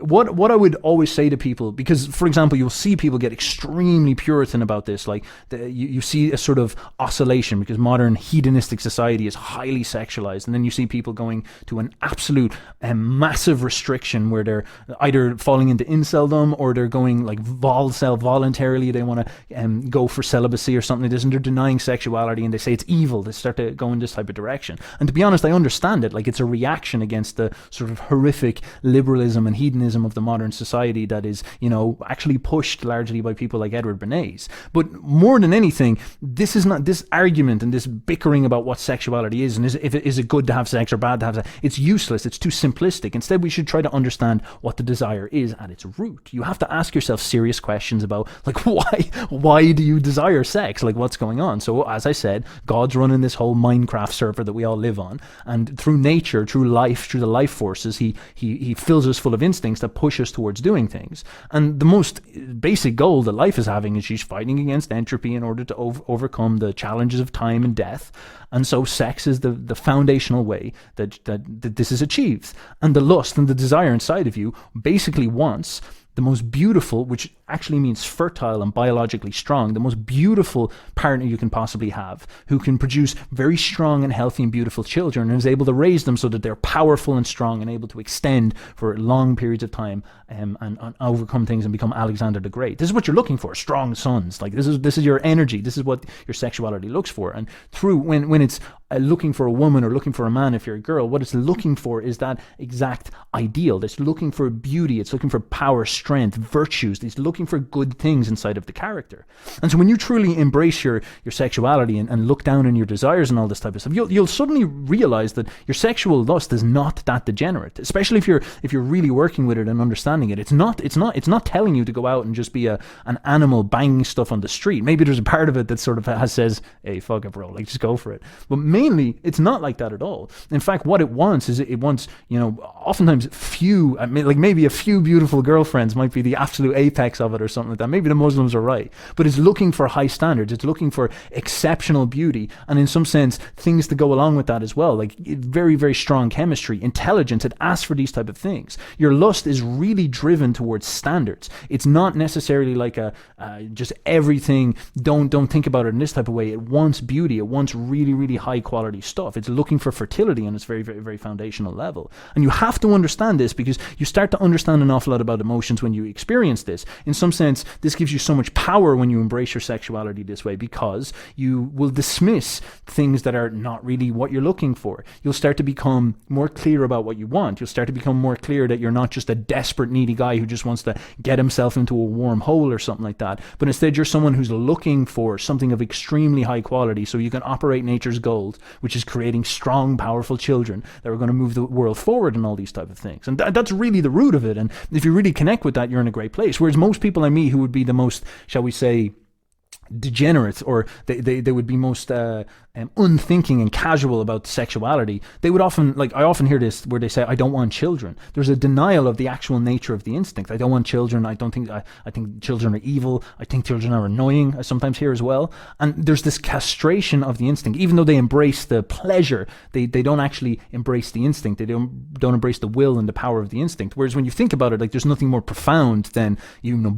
what I would always say to people, because for example, you'll see people get extremely Puritan about this, like you see a sort of oscillation because modern hedonistic society is highly sexualized, and then you see people going to an absolute massive restriction where they're either falling into inceldom or they're going like voluntarily, they want to go for celibacy or something like this, and they're denying sexuality and they say it's evil. They start to go in this type of direction. And to be honest, I understand it. Like, it's a reaction against the sort of horrific liberalism and hedonism of the modern society that is, actually pushed largely by people like Edward Bernays. But more than anything, this is not this argument and this bickering about what sexuality is and is it good to have sex or bad to have sex. It's useless. It's too simplistic. Instead, we should try to understand what the desire is at its root. You have to ask yourself serious questions about, like, why do you desire sex? Like, what's going on? So, as I said, God's running this whole Minecraft server that we all live on, and through nature, through life, through the life forces, he fills us full of instincts that push us towards doing things. And the most basic goal that life is having is she's fighting against entropy in order to overcome the challenges of time and death. And so sex is the foundational way that this is achieved. And the lust and the desire inside of you basically wants the most beautiful, which actually means fertile and biologically strong, the most beautiful partner you can possibly have, who can produce very strong and healthy and beautiful children and is able to raise them so that they're powerful and strong and able to extend for long periods of time and overcome things and become Alexander the Great. This is what you're looking for, strong sons. Like, this is your energy. This is what your sexuality looks for. And through when it's looking for a woman or looking for a man, if you're a girl, what it's looking for is that exact ideal. It's looking for beauty. It's looking for power, strength, virtues. It's looking for good things inside of the character. And so when you truly embrace your sexuality and look down on your desires and all this type of stuff, you'll suddenly realize that your sexual lust is not that degenerate. Especially if you're really working with it and understanding it. It's not telling you to go out and just be an animal banging stuff on the street. Maybe there's a part of it that sort of says, hey, fuck it, bro, like, just go for it. But mainly, it's not like that at all. In fact, what it wants is it wants, oftentimes maybe a few beautiful girlfriends might be the absolute apex of it or something like that. Maybe the Muslims are right. But it's looking for high standards. It's looking for exceptional beauty. And in some sense, things to go along with that as well. Like, very, very strong chemistry, intelligence. It asks for these type of things. Your lust is really driven towards standards. It's not necessarily like just everything. Don't think about it in this type of way. It wants beauty. It wants really, really high quality stuff. It's looking for fertility on its very, very, very foundational level. And you have to understand this because you start to understand an awful lot about emotions when you experience this. In some sense, this gives you so much power when you embrace your sexuality this way, because you will dismiss things that are not really what you're looking for. You'll start to become more clear about what you want. You'll start to become more clear that you're not just a desperate, needy guy who just wants to get himself into a warm hole or something like that, but instead you're someone who's looking for something of extremely high quality so you can operate nature's gold, which is creating strong, powerful children that are going to move the world forward and all these type of things. And that's really the root of it. And if you really connect with that, you're in a great place. Whereas most people I meet who would be the most, shall we say, degenerates, or they would be most unthinking and casual about sexuality, they would often, like, I often hear this where they say, I don't want children. There's a denial of the actual nature of the instinct. I don't want children. I think children are evil. I think children are annoying, I sometimes hear as well. And there's this castration of the instinct. Even though they embrace the pleasure, they don't actually embrace the instinct. They don't embrace the will and the power of the instinct. Whereas when you think about it, like, there's nothing more profound than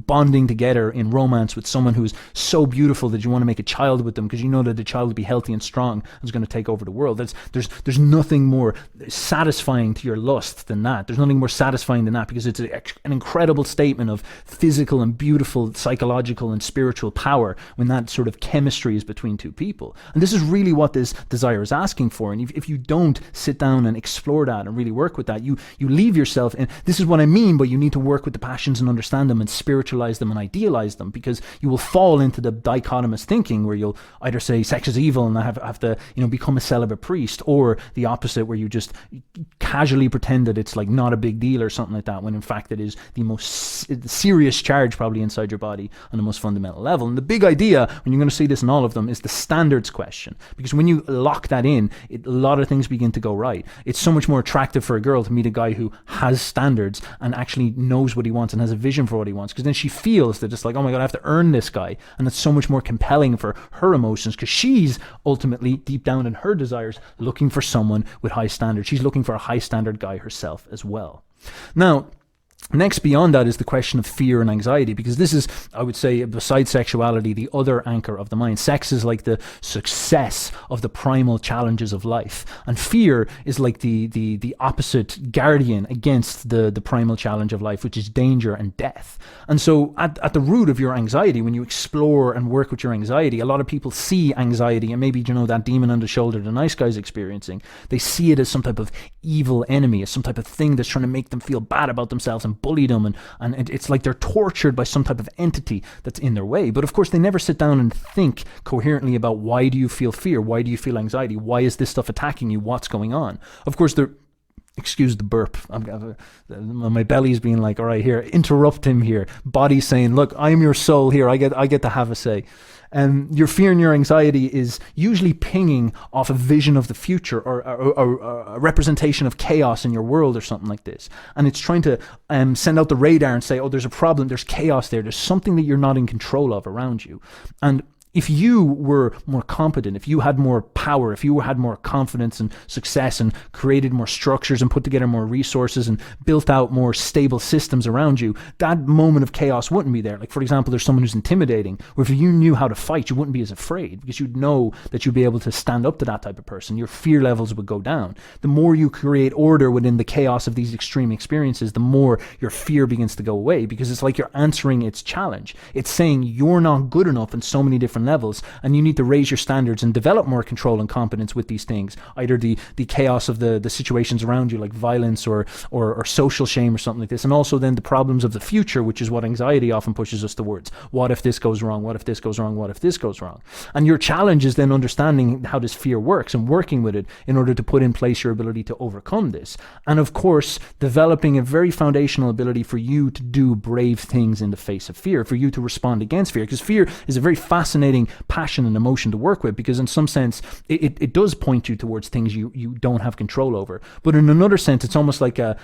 bonding together in romance with someone who's so beautiful that you want to make a child with them because you know that the child will be healthy and strong and is going to take over the world. There's nothing more satisfying to your lust than that. There's nothing more satisfying than that, because it's an incredible statement of physical and beautiful psychological and spiritual power when that sort of chemistry is between two people. And this is really what this desire is asking for. And if you don't sit down and explore that and really work with that, you leave yourself, and this is what I mean, but you need to work with the passions and understand them and spiritualize them and idealize them, because you will fall into the dichotomous thinking where you'll either say sex is evil and I have to become a celibate priest, or the opposite where you just casually pretend that it's like not a big deal or something like that, when in fact it is the most serious charge probably inside your body on the most fundamental level. And the big idea, when you're going to see this in all of them, is the standards question, because when you lock that in, a lot of things begin to go right. It's so much more attractive for a girl to meet a guy who has standards and actually knows what he wants and has a vision for what he wants, because then she feels that it's like, oh my god, I have to earn this guy, and it's so much more compelling for her emotions, because she's ultimately deep down in her desires looking for someone with high standards. She's looking for a high standard guy herself as well. Now, Next, beyond that, is the question of fear and anxiety, because this is, I would say, besides sexuality, the other anchor of the mind. Sex is like the success of the primal challenges of life, and fear is like the opposite guardian against the primal challenge of life, which is danger and death. And so at the root of your anxiety, when you explore and work with your anxiety, a lot of people see anxiety, and maybe, that demon on the shoulder the nice guy's experiencing, they see it as some type of evil enemy, as some type of thing that's trying to make them feel bad about themselves and bully them, and it's like they're tortured by some type of entity that's in their way. But of course, they never sit down and think coherently about, why do you feel fear? Why do you feel anxiety? Why is this stuff attacking you? What's going on? Of course, excuse the burp. My belly's being like, all right, here, interrupt him here. Body's saying, look, I'm your soul here. I get to have a say. And your fear and your anxiety is usually pinging off a vision of the future, or a representation of chaos in your world or something like this. And it's trying to send out the radar and say, oh, there's a problem, there's chaos there, there's something that you're not in control of around you. And if you were more competent, if you had more power, if you had more confidence and success and created more structures and put together more resources and built out more stable systems around you, that moment of chaos wouldn't be there. Like, for example, there's someone who's intimidating, or if you knew how to fight, you wouldn't be as afraid, because you'd know that you'd be able to stand up to that type of person. Your fear levels would go down. The more you create order within the chaos of these extreme experiences, the more your fear begins to go away, because it's like you're answering its challenge. It's saying you're not good enough in so many different levels, and you need to raise your standards and develop more control and competence with these things, either the chaos of the situations around you, like violence or social shame or something like this, and also then the problems of the future, which is what anxiety often pushes us towards. What if this goes wrong? What if this goes wrong? What if this goes wrong? And your challenge is then understanding how this fear works and working with it in order to put in place your ability to overcome this. And of course, developing a very foundational ability for you to do brave things in the face of fear, for you to respond against fear, because fear is a very fascinating passion and emotion to work with, because in some sense it does point you towards things you don't have control over. But in another sense, it's almost like a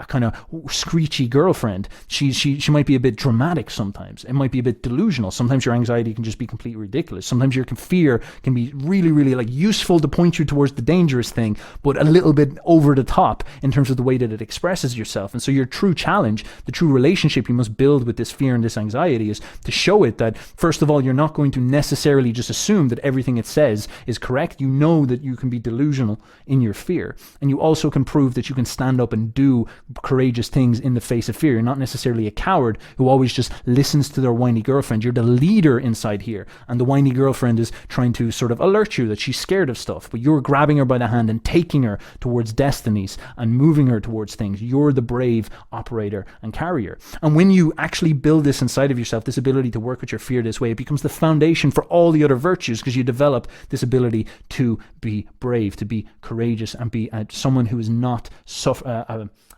kind of screechy girlfriend. She might be a bit dramatic sometimes. It might be a bit delusional. Sometimes your anxiety can just be completely ridiculous. Sometimes your fear can be really, really like useful to point you towards the dangerous thing, but a little bit over the top in terms of the way that it expresses yourself. And so your true challenge, the true relationship you must build with this fear and this anxiety, is to show it that, first of all, you're not going to necessarily just assume that everything it says is correct. You know that you can be delusional in your fear, and you also can prove that you can stand up and do courageous things in the face of fear. You're not necessarily a coward who always just listens to their whiny girlfriend. You're the leader inside here, and the whiny girlfriend is trying to sort of alert you that she's scared of stuff, but you're grabbing her by the hand and taking her towards destinies and moving her towards things. You're the brave operator and carrier. And when you actually build this inside of yourself, this ability to work with your fear this way, it becomes the foundation for all the other virtues, because you develop this ability to be brave, to be courageous, and be someone who is not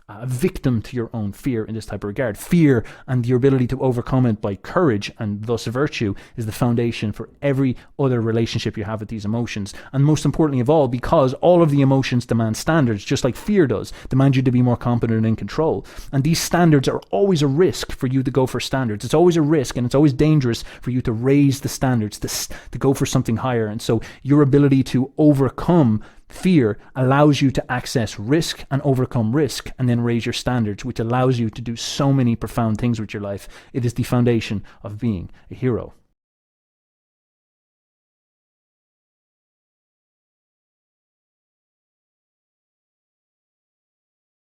a victim to your own fear in this type of regard. Fear and your ability to overcome it by courage and thus virtue is the foundation for every other relationship you have with these emotions. And most importantly of all, because all of the emotions demand standards, just like fear does, demand you to be more competent and in control. And these standards are always a risk for you to go for standards. It's always a risk, and it's always dangerous for you to raise the standards, to go for something higher. And so your ability to overcome fear allows you to access risk and overcome risk, and then raise your standards, which allows you to do so many profound things with your life. It is the foundation of being a hero.